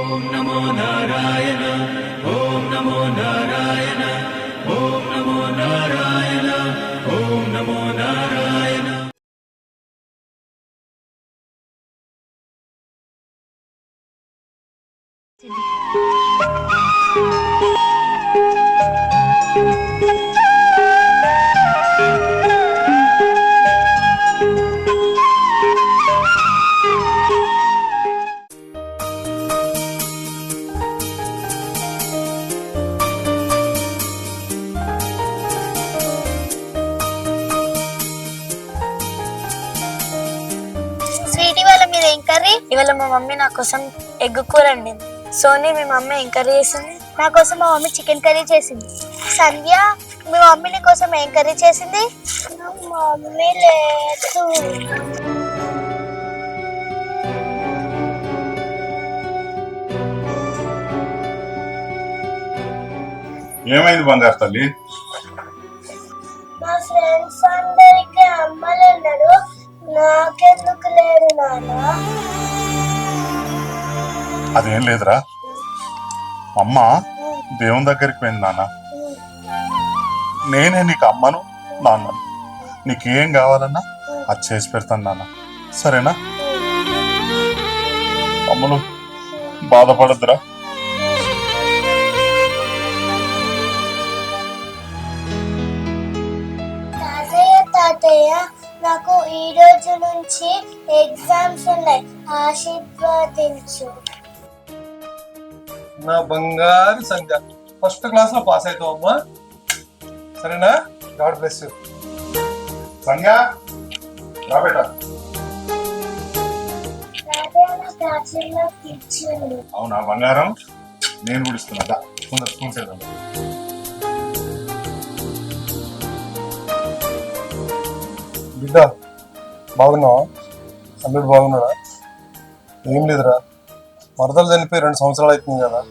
ఓం నమో నారాయణ ఓం నమో నారాయణ ఓం నమో నారాయణ ఓం నమో Narayana. Sweet ఇవాళ మీరు ఏం కర్రీ? ఇవాళ మా మమ్మీ నా కోసం ఎగ్ కూర అండింది. సోనీ మీ మమ్మీ ఏం కర్రీ చేసింది? నా కోసం మా మమ్మీ చికెన్ కర్రీ చేసింది. సంధ్య మీ మమ్మీ నీ కోసం ఏం కర్రీ చేసింది? మమ్మీ లేదు. ఏమైంది బంగారు తల్లి? మా ఫ్రెండ్స్ అందరికి అమ్మలు ఉన్నారు, నాకెందుకు లేరు నాన్న? అదేం లేదురా, అమ్మ దేవుని దగ్గరికి పోయింది నాన్న. నేనే నీకు అమ్మను నాన్నను. నీకేం కావాలన్నా అది చేసి పెడతాను నాన్న, సరేనా? అమ్మలు బాధపడద్దురా. తాతయ్య నాకు ఈ రోజు నుంచి ఎగ్జామ్స్ ఉన్నాయి, ఆశీర్వదించు. నా బంగారు సంధ్య ఫస్ట్ క్లాస్ లో పాస్ అవుతావు అమ్మా, సరేనా? God bless you. సంధ్య రా బేటా. అవునా బంగారం, నేను కూడా ఇస్తున్నా. కొందరు స్కూల్ చేద్దాం. బిడ్డ బాగున్నావా? అల్లుడు బాగున్నాడా? ఏం లేదురా, మరదలు చనిపోయి 2 సంవత్సరాలు అవుతుంది కదా.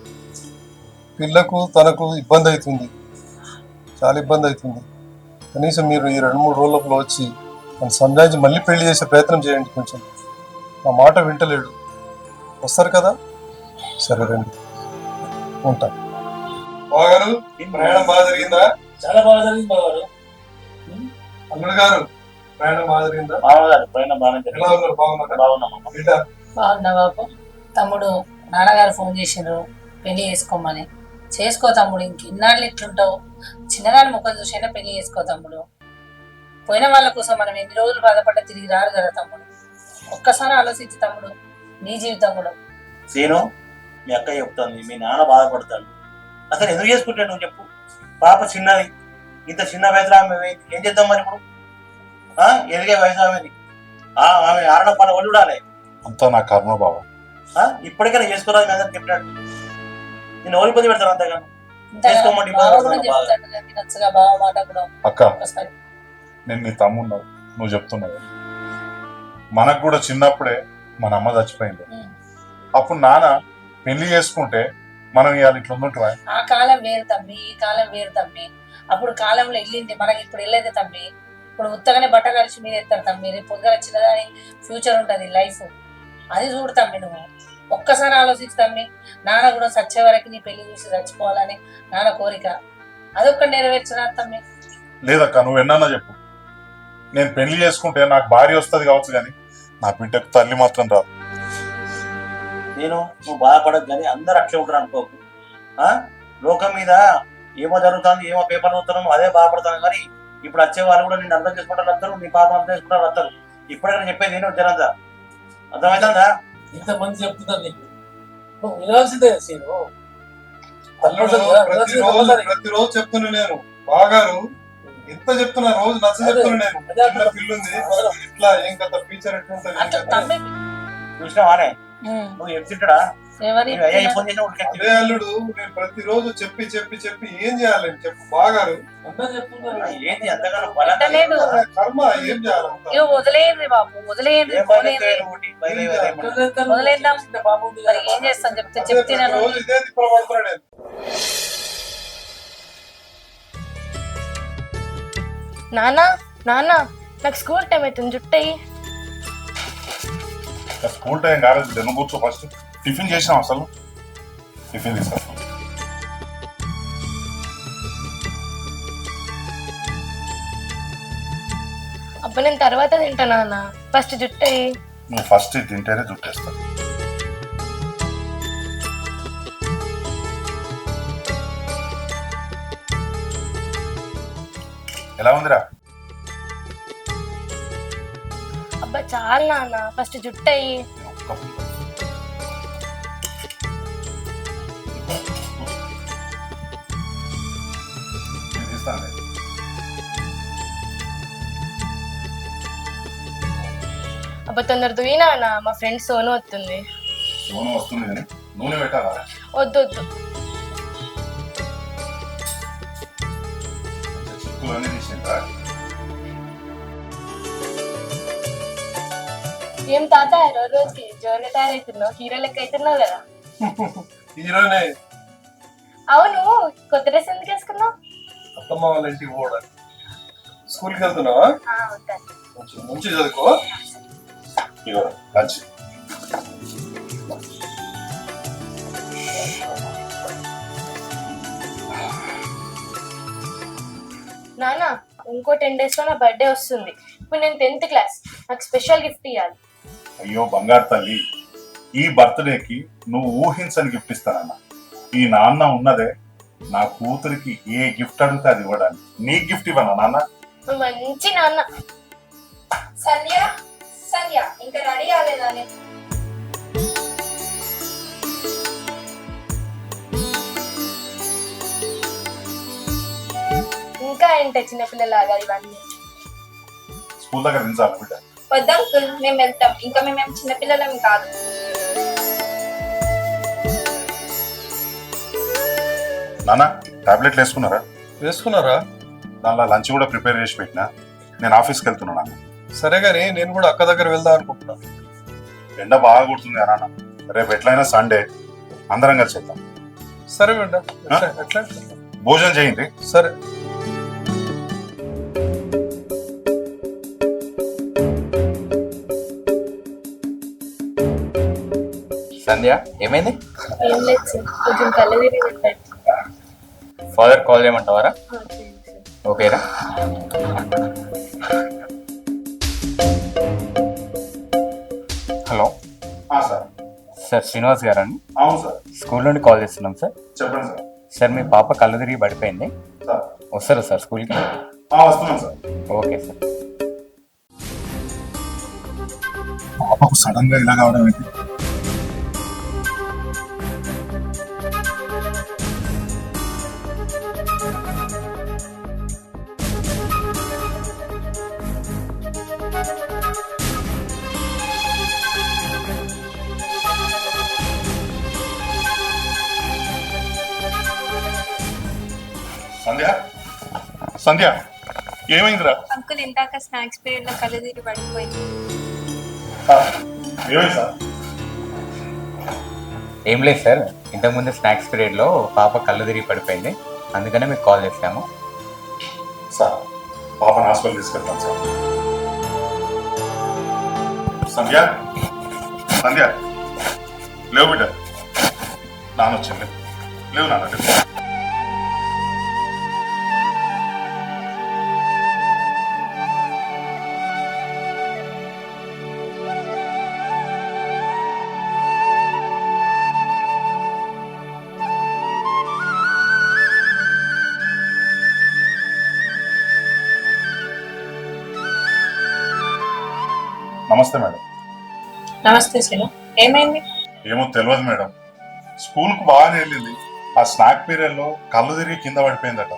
పిల్లకు తనకు ఇబ్బంది అవుతుంది, చాలా ఇబ్బంది అవుతుంది. కనీసం మీరు ఈ 2-3 రోజుల వచ్చి నన్ను సంజాయించి మళ్ళీ పెళ్లి చేసే ప్రయత్నం చేయండి. కొంచెం నా మాట వింటలేడు. వస్తారు కదా? సరే రండి, ఉంటా. బాగారు ప్రయాణం బాగా జరిగిందా? చాలా బాగా జరిగింది బాగారు. అల్లుడు గారు ప్రయాణం బాగా జరిగిందా? ప్రయాణం బాగా జరిగింది. ఎలా ఉన్నారు? బాగున్నారా? బాగున్నామమ్మా. బిడ్డ బాగున్నా బాబు. తమ్ముడు నాన్నగారు ఫోన్ చేసిండ్రు పెళ్లి చేసుకోమని. చేసుకో తమ్ముడు, ఇంకెన్నాళ్ళు ఇట్లుంటావు? చిన్నదాని ముఖం చూసైనా పెళ్లి చేసుకో తమ్ముడు. పోయిన వాళ్ళ కోసం మనం ఎన్ని రోజులు బాధపడ్డా తిరిగి రారు కదా తమ్ముడు. ఒక్కసారి ఆలోచించి తమ్ముడు, నీ జీవితం కూడా. సీను, మీ అక్క చెప్తుంది మీ నాన్న బాధపడతాడు. అసలు ఎందుకు చేసుకుంటాడు నువ్వు చెప్పు? పాప చిన్నది, ఇంత చిన్న వయసులో ఆమె ఏం చేద్దాం మరి ఇప్పుడు? ఎదిగే వయసు ఆమెది. ఆమె ఆరణ పని వాళ్ళు చూడాలి. అంతా నా కర్మ బాబా. ఇప్పటికైనా చేసుకోరాదు మీ అందరికి చెప్పినట్టు. నేను ఓడి ఇబ్బంది పెడతాను అంతేగాను. అక్క, నేను నీ తమ్మున్నావు, నువ్వు చెప్తున్నావు. మనకు కూడా చిన్నప్పుడే మన అమ్మ చచ్చిపోయింది. అప్పుడు నాన్న పెళ్లి చేసుకుంటే మనం ఇవాళ ఇట్లా ఉంటుంటా? ఆ కాలం వేరు తమ్మి, ఈ కాలం వేరు తమ్మి. అప్పుడు కాలంలో వెళ్ళింది, మనకి ఇప్పుడు వెళ్ళేది తమ్మి. ఇప్పుడు ఉత్తగానే బట్ట కలిసి మీరు ఎత్తారు తమ్మి. రేపు పొద్దున చిన్నదాని ఫ్యూచర్ ఉంటుంది, లైఫ్. అది చూడు తమ్మి, నువ్వు ఒక్కసారి ఆలోచించు తమ్మి. నాన్న కూడా సచ్చే వరకు నీ పెళ్లి చూసి చచ్చిపోవాలని నాన్న కోరిక. అదొక్క నెరవేర్చరా తమ్మి? లేదక్క, నువ్వు ఎన్నా చెప్పు. నేను పెళ్లి చేసుకుంటే నాకు భార్య వస్తుంది కావచ్చు, కానీ నా బిడ్డకు తల్లి మాత్రం రాదు. నేను నువ్వు బాధపడదు కానీ అందరు అట్లే ఉంటారు అనుకోకు. లోకం మీద ఏమో జరుగుతుంది, ఏమో పేపర్ చదువుతాను అదే బాధపడతాను. కానీ ఇప్పుడు వచ్చే వాళ్ళు కూడా నేను అర్థం చేసుకుంటారు, వస్తారు. నీ పాప అర్థం చేసుకుంటారు, వస్తారు. ఇప్పుడైనా చెప్పేది నేను జనంతా అర్థమవుతుందా? ఇంతమంది చెప్తున్నా నీకు, నువ్వు వినాల్సిందే. ప్రతిరోజు చెప్తున్నా నేను. బాగారు ఎంత చెప్తున్నా, రోజు నచ్చ చెప్తున్నా నేను. పిల్లుంది ఇట్లా ఏం కథ, ఫ్యూచర్ ఎట్లుంటది చూసినావానే? నువ్వు చెప్తుంటాడా? అదే అల్లుడు, నేను ప్రతిరోజు చెప్పి చెప్పి చెప్పి ఏం చేయాలి చెప్పు. బాగారు ఏంటి అంతగానో కర్మ, ఏం చేయాలి? వదిలేయండి బాబు, వదిలేయండి, వదిలేద్దాం. ఏం చేస్తాను చెప్తే రోజు ఇదే తిప్పలు పడుతున్నా నేను. నానా నానా, నాకు స్కూల్ టైం అవుతుంది, జుట్టయి. స్కూల్ టైం కాలేదు, కూర్చో. ఫస్ట్ టిఫిన్ చేసినాం అసలు? టిఫిన్ తీసుకొస్తాను. అబ్బా నేను తర్వాత తింటానా అన్న, ఫస్ట్ జుట్టు అయ్యి. నువ్వు ఫస్ట్ ఇది తింటేనే జుట్టేస్తాను. ఎలా ఉందిరా? అబ్బా చాలు నాన్న, ఫస్ట్ జుట్టు అయ్యి. నేను తీస్తానులే. అబ్బా తొందర దువ్వినా అన్న, మా ఫ్రెండ్ సోను వస్తుంది. సోను వస్తుంది కానీ నూనె పెట్టాలా? వద్దు వద్దు. చిక్కులన్నీ తీసిండ్రా? ఏం తాత రోజు రోజుకి జోరుగా తయారవుతున్నావు, హీరో లెక్క అవుతున్నావు కదా. హీరోనే. అవును, కొత్త డ్రెస్ ఎందుకు వేసుకున్నావు? అత్తమ్మ వాళ్ళ ఇంటికి పోవడానికి. స్కూల్కి వెళ్తున్నావా? మంచి చదువుకో. ఇగో లంచ్. నానా ఇంకో 10 days లో నా బర్త్డే వస్తుంది. ఇప్పుడు నేను 10th క్లాస్, నాకు స్పెషల్ గిఫ్ట్ ఇవ్వాలి. అయ్యో బంగారు తల్లి, ఈ బర్త్డేకి నువ్వు ఊహించని గిఫ్ట్ ఇస్తానన్నా. ఈ నాన్న ఉన్నదే నా కూతురికి ఏ గిఫ్ట్ అడిగితే అది ఇవ్వడానికి. నీ గిఫ్ట్ ఇవ్వనా నాన్న? నువ్వు మంచి నాన్న. సంధ్య సంధ్య ఇంకా రెడీ అవ్వలేదా? ఇంకా ఏంటి చిన్నపిల్లలాగా ఇవన్నీ? స్కూల్ దగ్గర దించాలి బిడ్డ. వద్దాం, మేము వెళ్తాం. ఇంకా మేమేం చిన్నపిల్లలం కాదు. నాన్న టాబ్లెట్లు వేసుకున్నారా? వేసుకున్నారా? దానిలో లంచ్ కూడా ప్రిపేర్ చేసి పెట్టినా. నేను ఆఫీస్కి వెళ్తున్నా నాన్న. సరే గానీ నేను కూడా అక్క దగ్గర వెళ్దాం అనుకుంటున్నా. ఎండ బాగా కొడుతుంది కదా నాన్న. రేపు ఎట్లయినా సండే అందరం కలిసి వెళ్దాం. సరే బిడ్డ, ఎట్లా? భోజనం చేయండి. సరే. సంధ్య ఏమైంది? ఏం లేదు సార్, కొంచెం కళ్ళు తిరిగి పెట్టండి. ఫాదర్ కాల్ చేయమంటావారా? ఓకేరా. Hello sir. సార్ శ్రీనివాస్ గారండి. అవును సార్. స్కూల్ నుండి కాల్ చేస్తున్నాం సార్. చెప్పండి సార్. సార్ మీ పాప కళ్ళు తిరిగి పడిపోయింది. సార్ వస్తారా సార్ స్కూల్కి? వస్తున్నాం సార్. Okay sir. పాపకు సడన్ గా ఇలా కావడం ఏంటి? సంధ్య సంధ్య ఏమైందిరా? అంకుల్ ఇందాక స్నాక్స్ పీరియడ్ లో కళ్ళు తిరిగి పడిపోయింది. ఏమైంది సార్? ఏం లేదు సార్, ఇంతకుముందు స్నాక్స్ పీరియడ్లో పాప కళ్ళు తిరిగి పడిపోయింది, అందుకనే మీకు కాల్ చేసాము. సార్ పాపను హాస్పిటల్ తీసుకెళ్తాను సార్. సంధ్య సంధ్య లేవు బిడ్డ. నాన్న వచ్చింది. లేవు నాన్న లేవు. నమస్తే మేడం. నమస్తే శ్రీను, ఏమైంది? ఏమో తెలియదు మేడం. స్కూల్కు బాగానే వెళ్ళింది. ఆ స్నాక్ పీరియడ్ లో కళ్ళు తిరిగి కింద పడిపోయిందట.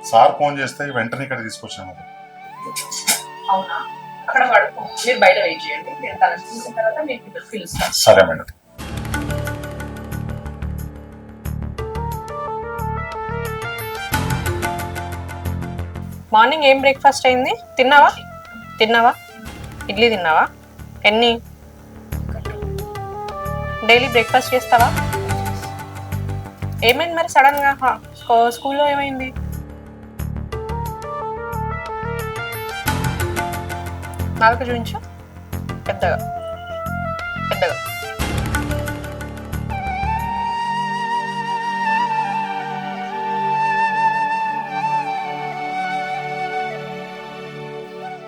సార్ ఫోన్ చేస్తే వెంటనే ఇక్కడ తీసుకొచ్చాను. అవునా? అక్కడ పడుకో, మీరు బయట వెయిట్ చేయండి. నేను తనని చూసిన తర్వాత మీకు పిలుస్తాను. సరే మేడం. మార్నింగ్ ఏం బ్రేక్ఫాస్ట్ అయింది? తిన్నావా? ఇడ్లీ తిన్నావా? ఎన్ని? డైలీ బ్రేక్ఫాస్ట్ చేస్తావా? ఏమైంది మరి సడన్ గా స్కూల్లో ఏమైంది? నాలుగు చూపించు పెద్దగా.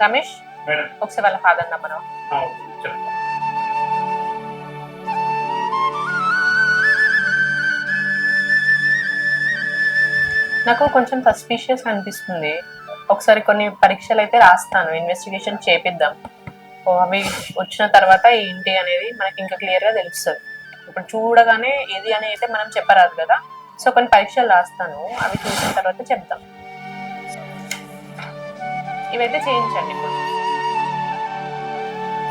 రమేష్ మేడం ఒకసారి వాళ్ళ ఫాదర్ నమ్మను. చెప్తా. నాకు కొంచెం సస్పీషియస్ అనిపిస్తుంది. ఒకసారి కొన్ని పరీక్షలు అయితే రాస్తాను, ఇన్వెస్టిగేషన్ చేపిద్దాం. అవి వచ్చిన తర్వాత ఏంటి అనేది మనకి ఇంకా క్లియర్ గా తెలుస్తుంది. ఇప్పుడు చూడగానే ఇది అని అయితే మనం చెప్పరాదు కదా. సో కొన్ని పరీక్షలు రాస్తాను, అవి చూసిన తర్వాత చెప్తాం. ఇవైతే చేయించండి ఇప్పుడు.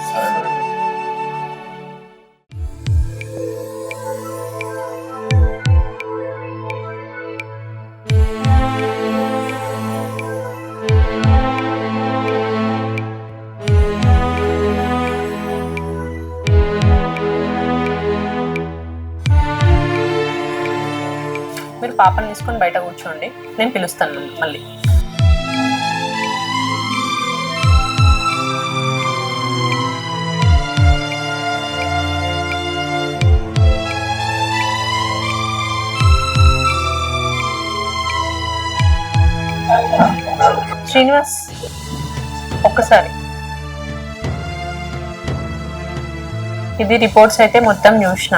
సరే మేడం. మీరు పాపను తీసుకొని బయట కూర్చోండి, నేను పిలుస్తాను మళ్ళీ. శ్రీనివాస్ ఒక్కసారి. ఇది రిపోర్ట్స్ అయితే మొత్తం చూసిన.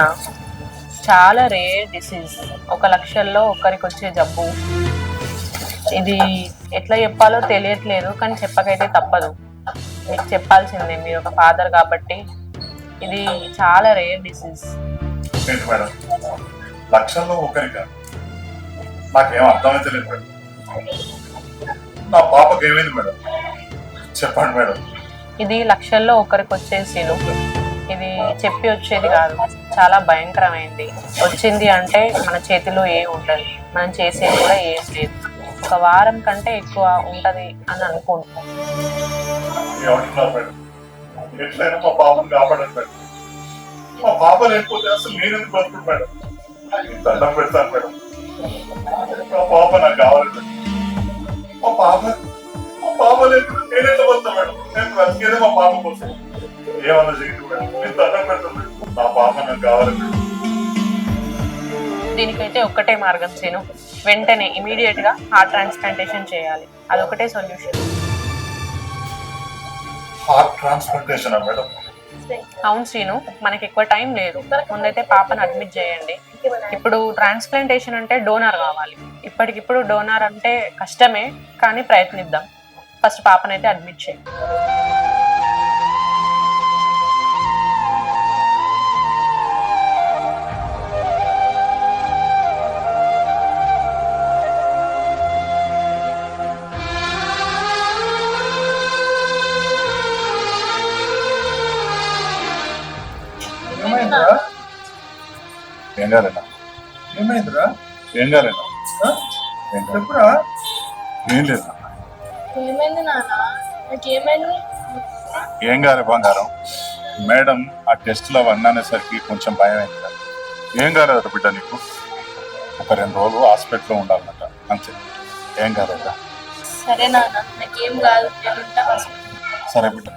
చాలా రేర్ డిసీజ్, 1 లక్షల్లో ఒకరికి వచ్చే జబ్బు. ఇది ఎట్లా చెప్పాలో తెలియట్లేదు, కానీ చెప్పకైతే తప్పదు. మీకు చెప్పాల్సిందే, మీరు ఒక ఫాదర్ కాబట్టి. ఇది చాలా రేర్ డిసీజ్. ఏంటి మేడం, లక్షల్లో ఒకరిగా? నాకేం అర్థమైతే లేదు మేడం. నా పాపకి ఏమైంది మేడం? చెప్పండి మేడం. ఇది లక్షల్లో ఒకరికి వచ్చే శీలు. ఇది చెప్పి వచ్చేది కాదు, చాలా భయంకరమైంది. వచ్చింది అంటే మన చేతిలో ఏం ఉండదు, మనం చేసేది కూడా ఏం లేదు. 1 వారం కంటే ఎక్కువ ఉంటది అని అనుకుంటున్నాం. ఏమంటున్నారు మేడం? ఎట్లయినా మా పాపను కాపాడండి మేడం. మా పాప లేకపోతే అసలు నేనెందుకు బతుకుడు మేడం? దండం పెడతాను మేడం. మా పాప నాకు కావాలి మేడం. మా పాప లేకపోతే నేనెట్లా బతుకుతా మేడం? నేను బ్రతికేదే మా పాప కోసం. ఏమన్నా చేయదు మేడం, నేను దండం పెడతాను మేడం. నా పాప నాకు కావాలి మేడం. దీనికైతే ఒక్కటే మార్గం సీను, వెంటనే ఇమీడియట్ గా హార్ట్ ట్రాన్స్ప్లాంటేషన్ చేయాలి. అదొకటే సొల్యూషన్. Heart transplantation madam? అవును శ్రీను, మనకి ఎక్కువ టైం లేదు. ముందైతే పాపను అడ్మిట్ చేయండి. ఇప్పుడు ట్రాన్స్ప్లాంటేషన్ అంటే డోనార్ కావాలి. ఇప్పటికిప్పుడు డోనార్ అంటే కష్టమే, కానీ ప్రయత్నిద్దాం. ఫస్ట్ పాపనైతే అడ్మిట్ చేయండి. ఏమైందిరా? ఏం కాలేనా? ఏమైందిరా? ఏం కాలేనా? చెప్పురా. ఏం లేదు. ఏమైంది నాన్న? నాకేమైంది? ఏం కాలే బంగారం. మేడం ఆ టెస్ట్లో అవన్నీ అనేసరికి కొంచెం భయం అయింది. ఏం కాలేదు బిడ్డ, నీకు 1-2 రోజులు హాస్పిటల్లో ఉండాలన్నట, అంతే. ఏం కాలేదా? సరే నాన్న, నాకేం కాదు, నేను ఉంటా హాస్పిటల్. సరే బిడ్డ.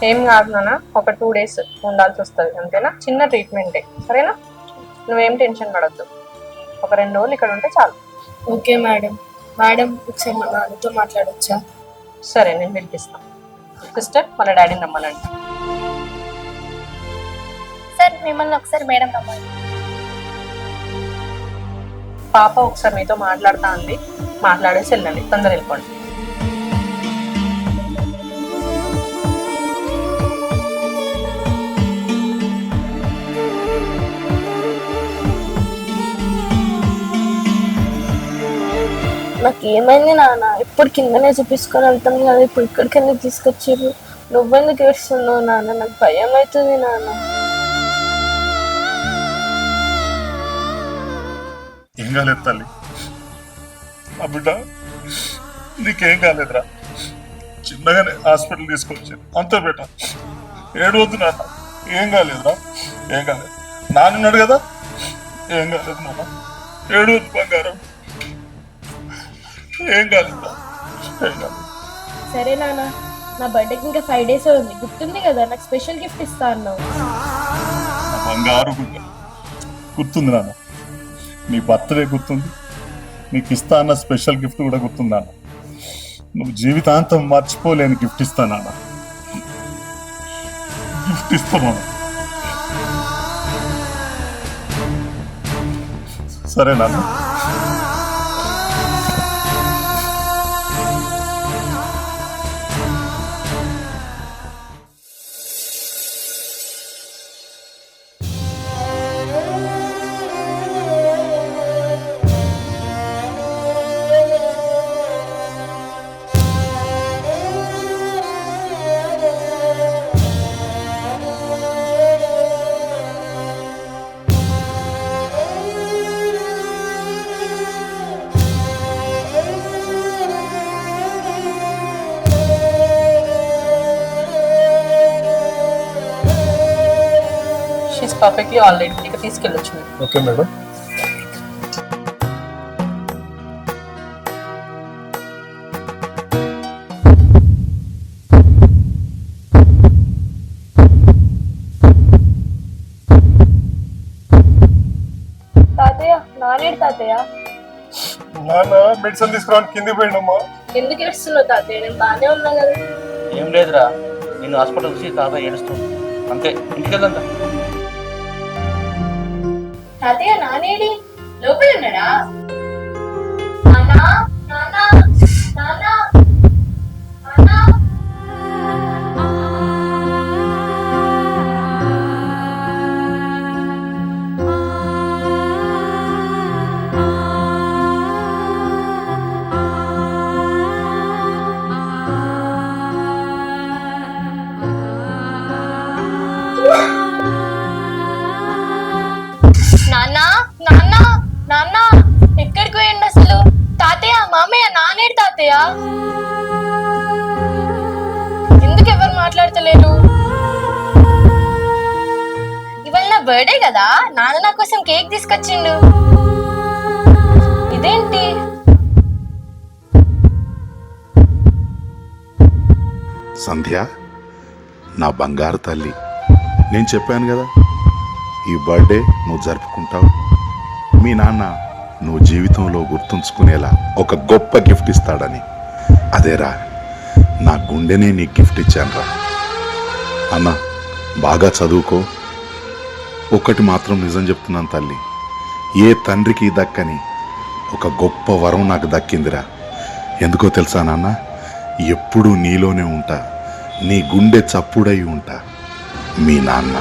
ఏం కాదు నాన్న, ఒక 2 days ఉండాల్సి వస్తుంది అంతేనా? చిన్న ట్రీట్మెంటే, సరేనా? నువ్వేం టెన్షన్ పడద్దు. 1-2 రోజులు ఇక్కడ ఉంటే చాలు. Okay madam. మేడం ఒకసారి మా నాన్నతో మాట్లాడొచ్చా? సరే, నేను పిలిపిస్తాను. సిస్టర్, వాళ్ళ డాడీని రమ్మనండి. సార్, మిమ్మల్ని ఒకసారి మేడం రమ్మని. పాప ఒకసారి మీతో మాట్లాడుతా అంది, మాట్లాడేసి వెళ్ళండి. తొందర వెళ్ళిపోండి. నాకు ఏమైంది నాన్న? ఇప్పుడు కిందనే చూపించుకొని వెళ్తాం కదా, ఇప్పుడు ఇక్కడికి ఎందుకు తీసుకొచ్చారు? నువ్వెందుకు ఏడుస్తున్నావు నాన్న? నాకు భయం అవుతుంది నాన్న. ఏం కాలేదు తల్లి. ఆ బిడ్డ నీకేం కాలేదురా. చిన్నగానే హాస్పిటల్ తీసుకొచ్చాను అంతే బేట. ఏడవద్దు నాన్న, ఏం కాలేదురా, ఏం కాలేదు. నాన్నున్నాడు కదా, ఏం కాలేదు నాన్న, ఏడవద్దు బంగారం, ఏం కాలేదురా, ఏం కాలేదు. సరే నాన్న, నా బర్త్డేకి ఇంకా 5 days ఉంది, గుర్తుంది కదా? నాకు స్పెషల్ గిఫ్ట్ ఇస్తా అన్నావు. నా బంగారు గుడ్డ గుర్తుంది నాన్న, నీ బర్త్డే గుర్తుంది, నీకు ఇస్తా అన్న స్పెషల్ గిఫ్ట్ కూడా గుర్తుంది నాన్న. నువ్వు జీవితాంతం మర్చిపోలేని గిఫ్ట్ ఇస్తా నాన్న, గిఫ్ట్ ఇస్తా నాన్న. సరే నాన్న. షీస్ పర్ఫెక్ట్లీ ఆల్రెడీ, ఇక తీసుకెళ్ళొచ్చు. Okay madam. తాతయ్య, నానేడు తాతయ్య. నాన్న మెడిసిన్ తీసుకురావడానికి కిందికి పోయిండమ్మా. ఎందుకు ఏడుస్తున్నావు తాతయ్య? నేను బాగానే ఉన్నా కదా. ఏం లేదురా, నేను హాస్పిటల్ చూసి తాత ఏడుస్తుంది అంతే, ఇంటికి వెళ్దా. తాతయ్య, నానేడి లోపల ఉన్నాడా? నాన్నా, నాన్నా, నాన్నా, నాన్నా. నాన్నా, నాన్నా, నాన్నా, ఎక్కడికి పోయిండు అసలు? తాతయ్య, మామయ్య, నానేడు తాతయ్య? ఎందుకు ఎవరు మాట్లాడతలేరు? ఇవాళ నా బర్త్డే కదా, నాన్న నా కోసం కేక్ తీసుకొచ్చిండు. ఇదేంటి? సంధ్య, నా బంగారు తల్లి, నేను చెప్పాను కదా ఈ బర్త్డే నువ్వు జరుపుకుంటావు. మీ నాన్న నువ్వు జీవితంలో గుర్తుంచుకునేలా ఒక గొప్ప గిఫ్ట్ ఇస్తాడని. అదేరా, నా గుండెనే నీకు గిఫ్ట్ ఇచ్చానురా. అన్న, బాగా చదువుకో. ఒక్కటి మాత్రం నిజం చెప్తున్నాను తల్లి, ఏ తండ్రికి దక్కని ఒక గొప్ప వరం నాకు దక్కిందిరా. ఎందుకో తెలుసా నాన్న, ఎప్పుడూ నీలోనే ఉంటా, నీ గుండె చప్పుడై ఉంటా. మీ నాన్న.